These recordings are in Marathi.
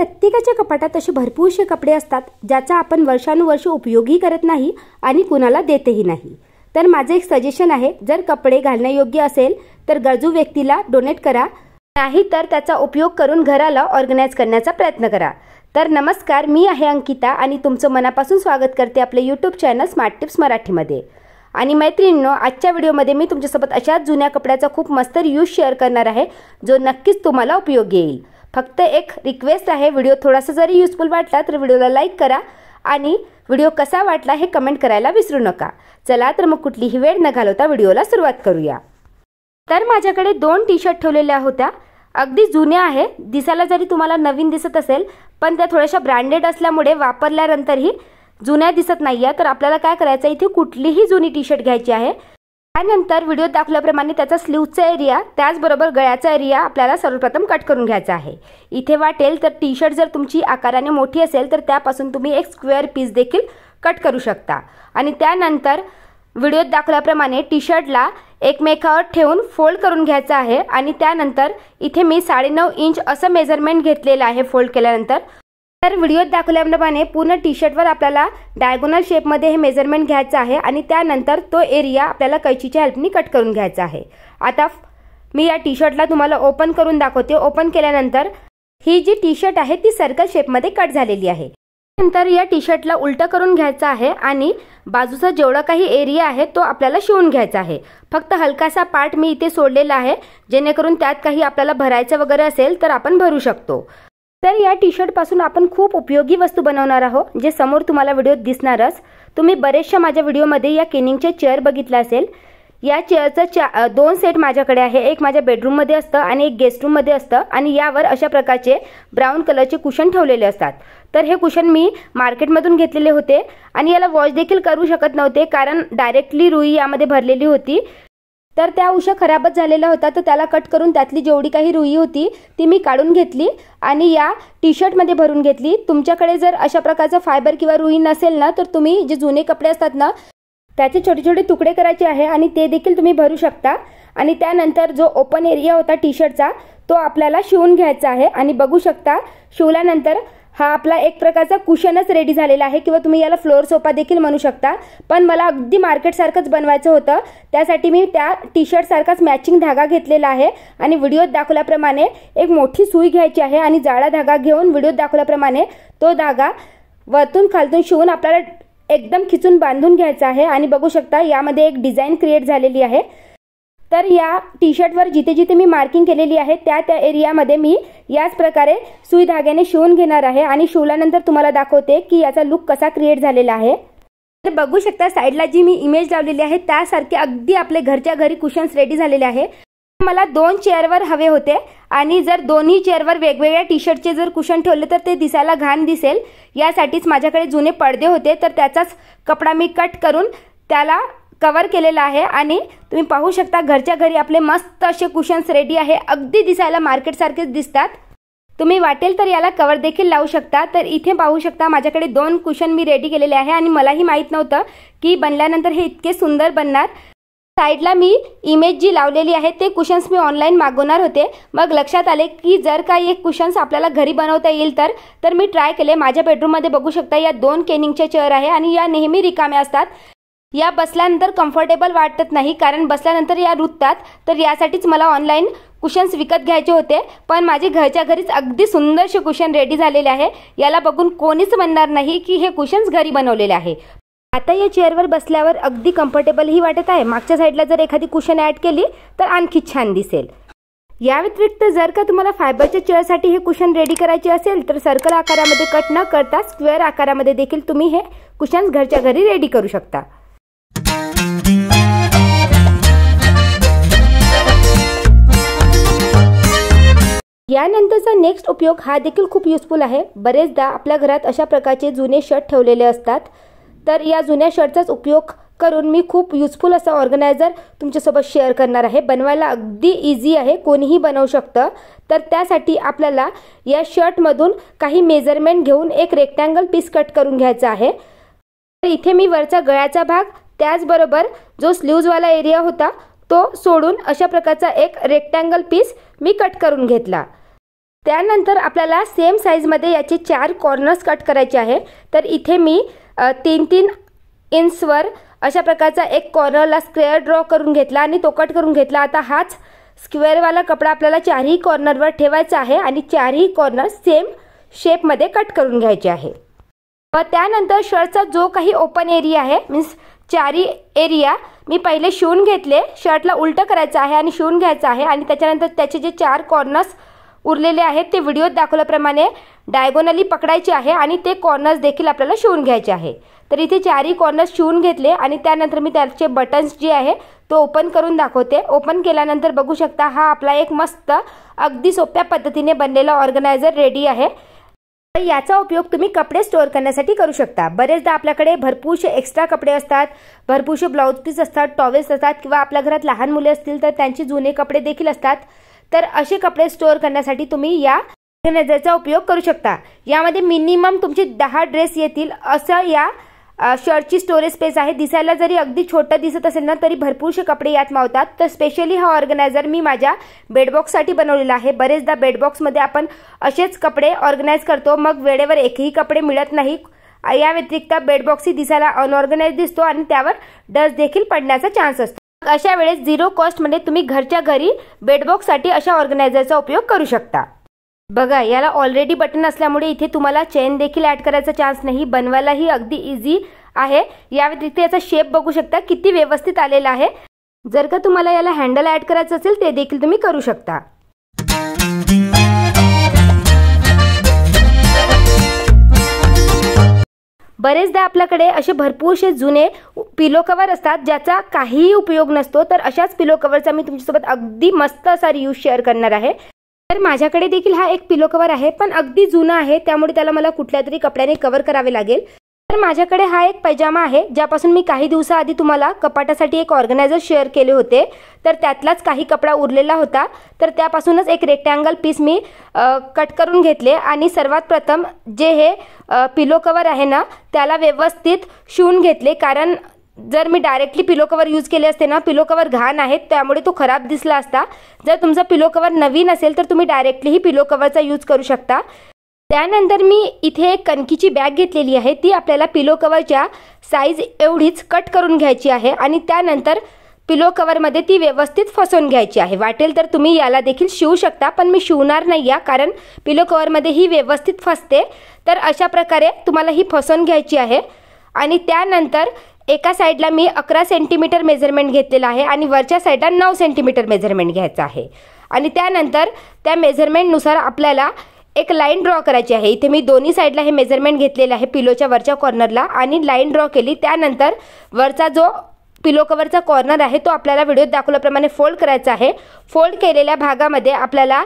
प्रत्येकाच्या कपाटात असे भरपूरसे कपडे असतात ज्याचा आपण वर्षानुवर्ष उपयोगही करत नाही आणि कुणाला देतही नाही। तर माझे एक सजेशन आहे, जर कपडे घालण्यायोग्य असेल तर गरजू व्यक्तीला डोनेट करा, नाही तर त्याचा उपयोग करून घराला ऑर्गनाइज करण्याचा प्रयत्न करा। तर नमस्कार, मी आहे अंकिता आणि तुमचं मनापासून स्वागत करते आपले यूट्यूब चॅनल स्मार्ट टिप्स मराठीमध्ये। आणि मैत्रिणींनो, आजच्या व्हिडिओमध्ये मी तुमच्यासोबत अशाच जुन्या कपड्याचा खूप मस्त रिव्ह्यू शेअर करणार आहे जो नक्कीच तुम्हाला उपयोगी येईल। फक्त एक रिक्वेस्ट आहे, व्हिडिओ थोडासा जरी युजफुल वाटला तर व्हिडिओला लाईक करा आणि व्हिडिओ कसा वाटला हे कमेंट करायला विसरू नका। चला तर मग कुठलीही वेळ न घालवता व्हिडिओला सुरुवात करूया। तर माझ्याकडे 2 टी-शर्ट ठेवलेल्या होत्या, अगदी जुन्या आहे, दिसायला जरी तुम्हाला नवीन दिसत असेल पण त्या थोड्याशा ब्रँडेड असल्यामुळे वापरल्यानंतरही जुन्या दिसत नाहीये। तर आपल्याला काय करायचं, इथे कुठलीही जुनी टी-शर्ट घ्यायची आहे। त्यानंतर व्हिडिओत दाखवल्याप्रमाणे त्याचा स्लीव्हचा एरिया त्याचबरोबर गळ्याचा एरिया आपल्याला सर्वप्रथम कट करून घ्यायचा आहे। इथे वाटेल तर टी-शर्ट जर तुमची आकाराने मोठी असेल तर त्यापासून तुम्ही एक स्क्वेअर पीस देखील कट करू शकता। आणि त्यानंतर व्हिडिओत दाखवल्याप्रमाणे टी-शर्टला एकमेकावर ठेवून फोल्ड करून घ्यायचा आहे आणि त्यानंतर इथे मी 9.5 इंच असं मेजरमेंट घेतलेलं आहे फोल्ड केल्यानंतर। तर व्हिडिओत दाखवल्याप्रमाणे पूर्ण टी-शर्टवर आपल्याला डायगोनल शेपमध्ये हे मेजरमेंट घ्यायचं आहे आणि त्यानंतर तो एरिया आपल्याला कैचीच्या हेल्पनी कट करून घ्यायचा आहे। आता मी या टी-शर्टला तुम्हाला ओपन करून दाखवते। ओपन केल्यानंतर ही जी टी-शर्ट आहे ती सर्कल शेपमध्ये कट झालेली आहे। नंतर या टी-शर्टला उलटा करून घ्यायचा आहे आणि बाजूचा जेवढा काही एरिया आहे तो आपल्याला शिवून घ्यायचा आहे। फक्त हलकासा पार्ट मी इथे सोडलेला आहे, जेणेकरून त्यात काही आपल्याला भरायचं वगैरे असेल तर आपण भरू शकतो। तर या टी-शर्ट पासून आपण खूप उपयोगी वस्तू बनवणार आहोत, जे समोर तुम्हाला व्हिडिओत दिसणारच। तुम्ही बरेचशा माझ्या व्हिडिओमध्ये या केनिंगचे चेअर बघितले असेल। या चेअरचा 2 सेट माझ्याकडे आहे, एक माझ्या बेडरूम मध्ये असतं आणि एक गेस्ट रूम मध्ये असतं आणि यावर अशा प्रकारचे ब्राऊन कलरचे कुशन ठेवलेले असतात। तर हे कुशन मी मार्केटमधून घेतलेले होते आणि याला वॉश देखील करू शकत नव्हते, कारण डायरेक्टली रुई यामध्ये भरलेली होती। तर त्या उशा खराबच झालेला होता, तर त्याला कट करून त्यातली जेवढी काही रुई होती ती मी काढून घेतली आणि या टी-शर्ट मध्ये भरून घेतली। तुमच्याकडे जर अशा प्रकारचा फायबर किंवा रुई नसेल ना, तर तुम्ही जे जुने कपडे असतात ना त्याचे छोटे छोटे तुकडे करायचे आहे आणि ते देखील तुम्ही भरू शकता। आणि त्यानंतर जो ओपन एरिया होता टी-शर्टचा तो आपल्याला शिवून घ्यायचा आहे आणि बघू शकता शिवल्यानंतर हा आपला एक प्रकारचा कुशनच रेडी झालेला आहे किंवा तुम्ही याला फ्लोर सोफा देखील म्हणू शकता। पण मला अगदी मार्केट सारखंच बनवायचं होतं, त्यासाठी मी त्या टी-शर्ट सारखाच मॅचिंग धागा घेतलेला आहे आणि व्हिडिओत दाखवल्याप्रमाणे एक मोठी सुई घ्यायची आहे आणि जाळा धागा घेऊन व्हिडिओत दाखवल्याप्रमाणे तो धागा वरतून खालतून शिवून आपल्याला एकदम खिचून बांधून घ्यायचा आहे। आणि बघू शकता यामध्ये एक डिझाइन क्रिएट झालेली आहे। तर या टी-शर्टवर जिथे जिथे मी मार्किंग केलेली आहे त्या एरियामध्ये मी याच प्रकारे सुई धाग्याने शिवून घेणार आहे आणि शिवल्यानंतर तुम्हाला दाखवते की याचा लुक कसा क्रिएट झालेला आहे। तर बघू शकता साइडला जी मी इमेज लावलेली आहे त्यासारखे अगदी आपले घरच्या घरी कुशन्स रेडी झालेले आहे। मला 2 चेअरवर हवे होते आणि जर दोन्ही चेअरवर वेगवेगळ्या टी-शर्टचे जर कुशन ठेवले तर ते दिसायला घाण दिसेल, यासाठीच माझ्याकडे जुने पडदे होते। तर त्याचाच कपडा मी कट करून त्याला कव्हर केलेला आहे आणि तुम्ही पाहू शकता घरच्या घरी आपले मस्त असे कुशन्स रेडी आहे, अगदी दिसायला मार्केट सारखेच दिसतात। तुम्ही वाटेल तर याला कव्हर देखील लावू शकता। तर इथे पाहू शकता माझ्याकडे 2 कुशन मी रेडी केलेले आहे आणि मलाही माहित नव्हतं की बनल्यानंतर हे इतके सुंदर बनणार। साइडला मी इमेज जी लावलेली आहे ते कुशन्स मी ऑनलाइन मागवणार होते, मग लक्षात आले की जर काही एक कुशन्स आपल्याला घरी बनवता येईल तर मी ट्राय केले। माझ्या बेडरूम मध्ये बघू शकता या 2 केनिंगचे चेअर आहे आणि या नेहमी रिकाम्या असतात। या बसल्यानंतर कम्फर्टेबल वाटत नाही, कारण बसल्यानंतर या रुततात। तर यासाठीच मला ऑनलाइन कुशन्स विकत घ्यायचे होते, पण माझे घरच्या घरीच अगदी सुंदरसे कुशन रेडी झालेले आहे। याला बघून कोणीच म्हणणार नाही की हे कुशन्स घरी बनवलेले आहे। आता या चेअरवर बसल्यावर अगदी कम्फर्टेबलही वाटत आहे। मागच्या साईडला जर एखादी कुशन ॲड केली तर आणखी छान दिसेल। या व्यतिरिक्त जर का तुम्हाला फायबरच्या चेअरसाठी हे कुशन रेडी करायचे असेल तर सर्कल आकारामध्ये कट न करता स्क्वेअर आकारामध्ये देखील तुम्ही हे कुशन्स घरच्या घरी रेडी करू शकता। यानंतरचा नेक्स्ट उपयोग हा देखील खूप युजफुल आहे। बरेचदा आपल्या घरात अशा प्रकारचे जुने शर्ट ठेवलेले असतात, तर या जुन्या शर्टचाच उपयोग करून मी खूप युजफुल असा ऑर्गनायझर तुमच्यासोबत शेअर करणार आहे। बनवायला अगदी इझी आहे, कोणीही बनवू शकतं। तर त्यासाठी आपल्याला या शर्टमधून काही मेजरमेंट घेऊन एक रेक्टँगल पीस कट करून घ्यायचा आहे। तर इथे मी वरचा गळ्याचा भाग त्याचबरोबर जो स्लीव्हजवाला एरिया होता तो सोडून अशा प्रकारचा एक रेक्टँगल पीस मी कट करून घेतला। त्यानंतर आपल्याला सेम साईजमध्ये याचे 4 कॉर्नर्स कट करायचे आहे। तर इथे मी 3-3 इंचवर अशा प्रकारचा एक कॉर्नरला स्क्वेअर ड्रॉ करून घेतला आणि तो कट करून घेतला। आता हाच स्क्वेअरवाला कपडा आपल्याला 4ही कॉर्नरवर ठेवायचा आहे आणि 4ही कॉर्नर सेम शेपमध्ये कट करून घ्यायचे आहे। व त्यानंतर शर्टचा जो काही ओपन एरिया आहे मीन्स 4ही एरिया मी पहिले शिवून घेतले। शर्टला उलटं करायचं आहे आणि शिवून घ्यायचं आहे आणि त्याच्यानंतर त्याचे जे 4 कॉर्नर्स उरलेले आहेत ते व्हिडिओत दाखवल्याप्रमाणे डायगोनली पकडायचे आहे आणि ते कॉर्नर्स देखील आपल्याला शिवून घ्यायचे आहे। तर इथे 4ही कॉर्नर्स शिवून घेतले आणि त्यानंतर मी त्याचे बटन्स जे आहे तो ओपन करून दाखवते। ओपन केल्यानंतर बघू शकता हा आपला एक मस्त अगदी सोप्या पद्धतीने बनलेला ऑर्गनायझर रेडी आहे। याचा उपयोग तुम्ही कपडे स्टोअर करण्यासाठी करू शकता। बरेचदा आपल्याकडे भरपूरसे एक्स्ट्रा कपडे असतात, भरपूरसे ब्लाउज पीस असतात, टॉवेल्स असतात किंवा आपल्या घरात लहान मुले असतील तर त्यांची जुने कपडे देखील असतात। तर असे कपडे स्टोअर करण्यासाठी तुम्ही या ऑर्गनायझरचा उपयोग करू शकता। यामध्ये मिनिमम तुमचे 10 ड्रेस येतील असं या शर्टची स्टोरेज स्पेस आहे। दिसायला जरी अगदी छोटा दिसत असेल ना तरी भरपूरसे कपडे यात मावतात। तर स्पेशली हा ऑर्गनायझर मी माझ्या बेडबॉक्ससाठी बनवलेला आहे। बरेचदा बेडबॉक्समध्ये आपण असेच कपडे ऑर्गनाइज करतो, मग वेळेवर एकही कपडे मिळत नाही। या व्यतिरिक्त बेडबॉक्सही दिसायला अनऑर्गनाइज दिसतो आणि त्यावर डस्ट देखील पडण्याचा चान्स असतो। अशा वेळेस 0 कॉस्टमध्ये तुम्ही घरच्या घरी बेडबॉक्ससाठी अशा ऑर्गनायझरचा उपयोग करू शकता। बघा याला ऑलरेडी बटन असल्यामुळे इथे तुम्हाला चेन देखील ॲड करायचा चान्स नाही, बनवायलाही अगदी इझी आहे। या व्यतिरिक्त याचा शेप बघू शकता किती व्यवस्थित आलेला आहे। जर का तुम्हाला याला हँडल ॲड करायचं असेल ते देखील तुम्ही करू शकता। बरेचदा आपल्याकडे असे भरपूरसे जुने पिलो कवर असतात ज्याचा काहीही उपयोग नसतो। तर अशाच पिलो कवरचा मी तुमच्यासोबत अगदी मस्त असा रिव्ह्यू शेअर करणार आहे। तर माझ्याकडे देखील हा एक पिलो कवर आहे, पण अगदी जुना आहे त्यामुळे त्याला मला कुठल्या तरी कपड्याने कव्हर करावे लागेल। तर माझ्याकडे हा एक पैजामा आहे ज्यापासून मी काही दिवसाआधी तुम्हाला कपाटासाठी एक ऑर्गनायझर शेअर केले होते। तर त्यातलाच काही कपडा उरलेला होता, तर त्यापासूनच एक रेक्टँगल पीस मी कट करून घेतले आणि सर्वात प्रथम जे हे पिलो कवर आहे ना त्याला व्यवस्थित शिवून घेतले। कारण जर मी डायरेक्टली पिलो कवर यूज केले असते ना, पिलो कवर घाण आहेत त्यामुळे तो खराब दिसला असता। जर तुमचा पिलो कवर नवीन असेल तर तुम्ही डायरेक्टली ही पिलो कवरचा यूज करू शकता। त्यानंतर मी इथे एक कणकीची बॅग घेतलेली आहे, ती आपल्याला पिलो कवरच्या साईज एवढीच कट करून घ्यायची आहे आणि त्यानंतर पिलो कवरमध्ये ती व्यवस्थित फसवून घ्यायची आहे। वाटेल तर तुम्ही याला देखील शिवू शकता, पण मी शिवणार नाही या कारण पिलो कवरमध्ये ही व्यवस्थित फसते। तर अशा प्रकारे तुम्हाला ही फसवून घ्यायची आहे आणि त्यानंतर एका साईडला मी 11 सेंटीमीटर मेजरमेंट घेतलेला आहे आणि वरच्या साईडला 9 सेंटीमीटर मेजरमेंट घ्यायचं आहे आणि त्यानंतर त्या मेजरमेंटनुसार आपल्याला एक लाईन ड्रॉ करायची आहे। इथे मी दोन्ही साईडला हे मेजरमेंट घेतलेले आहे पिलोच्या वरच्या कॉर्नरला आणि लाईन ड्रॉ केली। त्यानंतर वरचा जो पिलो कवरचा कॉर्नर आहे तो आपल्याला व्हिडिओत दाखवल्याप्रमाणे फोल्ड करायचा आहे। फोल्ड केलेल्या भागामध्ये आपल्याला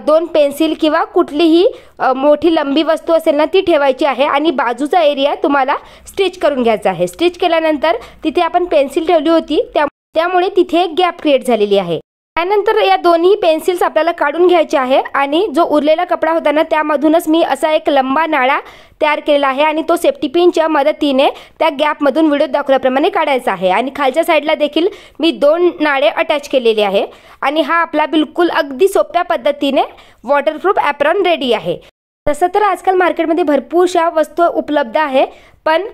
2 पेन्सिल किंवा कुठलीही मोठी लंबी वस्तू असेल ना ती ठेवायची आहे आणि बाजूचा एरिया तुम्हाला स्टिच करून घ्यायचा आहे। स्टिच केल्यानंतर तिथे आपण पेन्सिल ठेवली होती त्यामुळे तिथे एक गॅप क्रिएट झालेली आहे। त्यानंतर या दोन्ही पेन्सिल्स आपल्याला काढून घ्यायचे आहे आणि जो उरलेला कपडा होता ना त्यामधूनच मी असा एक लंबा नाळा तयार केलेला आहे आणि तो सेफ्टी पिनच्या मदतीने त्या गॅपमधून व्हिडिओत दाखवल्याप्रमाणे काढायचा आहे आणि खालच्या साईडला देखील मी 2 नाळे अटॅच केलेले आहे आणि हा आपला बिलकुल अगदी सोप्या पद्धतीने वॉटरप्रूफ ॲप्रॉन रेडी आहे। तसं तर आजकाल मार्केटमध्ये भरपूरशा वस्तू उपलब्ध आहे, पण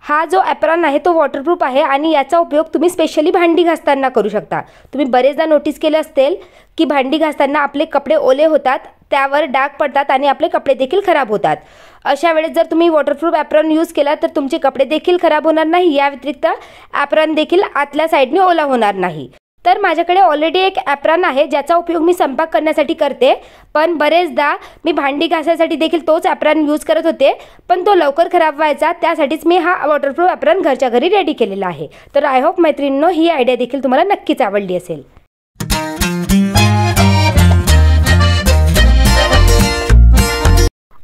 हा जो ॲप्रॉन आहे तो वॉटरप्रूफ आहे आणि याचा उपयोग तुम्ही स्पेशली भांडी घासताना करू शकता। तुम्ही बरेचदा नोटीस केले असेल की भांडी घासताना आपले कपडे ओले होतात, त्यावर डाग पडतात आणि आपले कपडे देखील खराब होतात। अशा वेळेस जर तुम्ही वॉटरप्रूफ ॲप्रॉन यूज केला तर तुमचे कपडे देखील खराब होणार नाही, या व्यतिरिक्त ॲप्रॉन देखील आतल्या साईडने ओला होणार नाही। तर माझ्याकडे ऑलरेडी एक ॲप्रॉन आहे ज्याचा उपयोग मी स्वयंपाक करण्यासाठी करते, पण बरेचदा मी भांडी घासायसाठी देखील तोच ॲप्रॉन यूज करत होते, पण तो लवकर खराब व्हायचा, त्यासाठीच मी हा वॉटरप्रूफ ॲप्रॉन घरच्या घरी रेडी केलेला आहे। तर आय होप मैत्रिणींनो ही आयडिया देखील तुम्हाला नक्कीच आवडली असेल।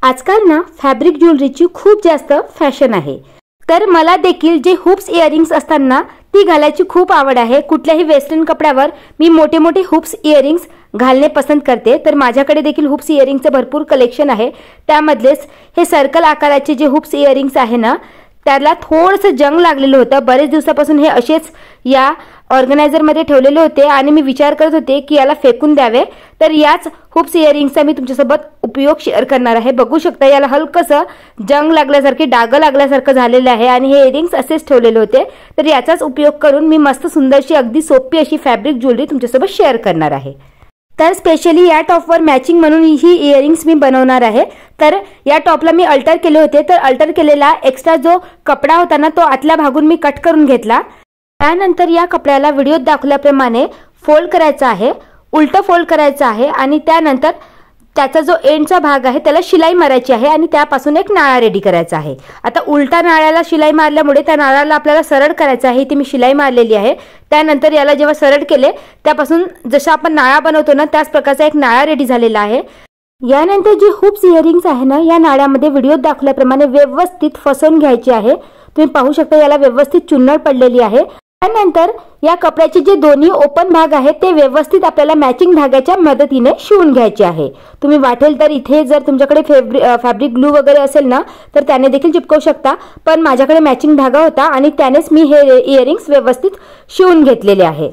आजकाल ना फॅब्रिक ज्वेलरीची खूप जास्त फॅशन आहे, तर मला देखील जे हुप्स इयरिंग्स असतात ना ती घालायची खूप आवड आहे। कुठल्याही वेस्टर्न कपड्यावर मी मोठे मोठे हुप्स इयरिंग्स घालणे पसंत करते, तर माझ्याकडे देखील हुप्स इयरिंगचं भरपूर कलेक्शन आहे। त्यामधलेच हे सर्कल आकाराचे जे हुप्स इयरिंग्स आहे ना त्याला थोडंसं जंग लागलेलं होतं. बरेच दिवसापासून हे असेच या ऑर्गनायझरमध्ये ठेवलेले होते आणि मी विचार करत होते की याला फेकून द्यावे. तर याच हुप्स इयरिंग्सचा मी तुमच्यासोबत उपयोग शेअर करणार आहे. बघू शकता याला हलकंसं जंग लागल्यासारखे, डाग लागल्यासारखं झालेलं आहे आणि हे इयरिंग्स असेच ठेवलेले होते. तर याचाच उपयोग करून मी मस्त सुंदरशी अगदी सोपी अशी फॅब्रिक ज्वेलरी तुमच्यासोबत शेअर करणार आहे. तर स्पेशली या टॉपवर मॅचिंग म्हणून ही इयरिंग्स मी बनवणार आहे. तर या टॉपला मी अल्टर केले होते. तर अल्टर केलेला एक्स्ट्रा जो कपडा होता ना तो आतल्या भागून मी कट करून घेतला. त्यानंतर या कपड्याला व्हिडिओत दाखवल्याप्रमाणे फोल्ड करायचा आहे, उलटं फोल्ड करायचं आहे आणि त्यानंतर त्याचा जो एंडचा भाग आहे त्याला शिलाई मारायची आहे आणि त्यापासून एक नाळा रेडी करायचा आहे. आता उलटा नाळ्याला शिलाई मारल्यामुळे त्या नाळ्याला आपल्याला सरळ करायचं आहे. ती मी शिलाई मारलेली आहे. त्यानंतर याला जेव्हा सरळ केले त्यापासून जसं आपण नाळा बनवतो ना त्याच प्रकारचा एक नाळा रेडी झालेला आहे. यानंतर जी हुप्स इयरिंग्स आहे ना या नाळ्यामध्ये व्हिडिओत दाखवल्याप्रमाणे व्यवस्थित फसवून घ्यायची आहे. तुम्ही पाहू शकता याला व्यवस्थित चुन्नड पडलेली आहे. त्यानंतर या कपड्याचे जे दोन्ही ओपन भाग आहेत ते व्यवस्थित आपल्याला मॅचिंग धाग्याच्या मदतीने शिवून घ्यायचे आहे. तुम्ही वाटेल तर इथे जर तुमच्याकडे फॅब्रिक ग्लू वगैरे असेल ना तर त्याने देखील चिपकवू शकता. पण माझ्याकडे मॅचिंग धागा होता आणि त्यानेच मी हे इयरिंग्स व्यवस्थित शिवून घेतलेले आहे.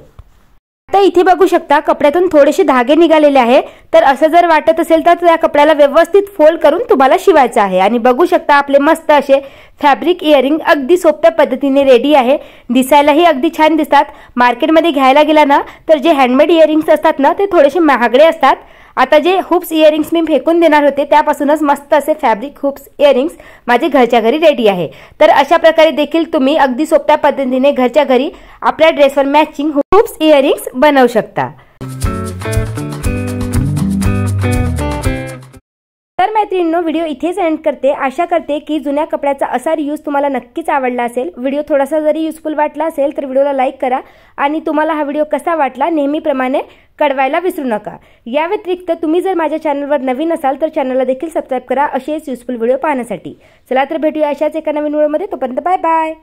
आता इथे बघू शकता कपड्यातून थोडेसे धागे निघालेले आहे. तर असं जर वाटत असेल तर त्या कपड्याला व्यवस्थित फोल्ड करून तुम्हाला शिवायचं आहे. आणि बघू शकता आपले मस्त असे फॅब्रिक इयरिंग अगदी सोप्या पद्धतीने रेडी आहे. दिसायलाही अगदी छान दिसतात. मार्केटमध्ये घ्यायला गेला ना तर जे हँडमेड इयरिंग्स असतात ना ते थोडेसे महागडे असतात. आता जे हुप्स इयरिंग्स मी फेकून देणार होते त्यापासूनच मस्त असे फॅब्रिक हुप्स इयरिंग्स माझे घरच्या घरी रेडी आहे. तर अशा प्रकारे देखील तुम्ही अगदी सोप्या पद्धतीने घरच्या घरी आपल्या ड्रेसवर मॅचिंग हुप्स इयरिंग्स बनवू शकता. तर मैत्रिणींनो व्हिडिओ इथेच एंड करते. आशा करते की जुन्या कपड्याचा असा रियूज तुम्हाला नक्कीच आवडला असेल. व्हिडिओ थोडासा जरी युजफुल वाटला असेल तर व्हिडिओला लाईक करा आणि तुम्हाला हा व्हिडिओ कसा वाटला नेहमीप्रमाणे कळवायला विसरू नका. या व्यतिरिक्त तुम्ही जर माझ्या चॅनलवर नवीन असाल तर चॅनलला देखील सबस्क्राईब करा असेच युजफुल व्हिडिओ पाहण्यासाठी. चला तर भेटूया अशाच एका नवीन व्हिडिओमध्ये. तोपर्यंत बाय बाय.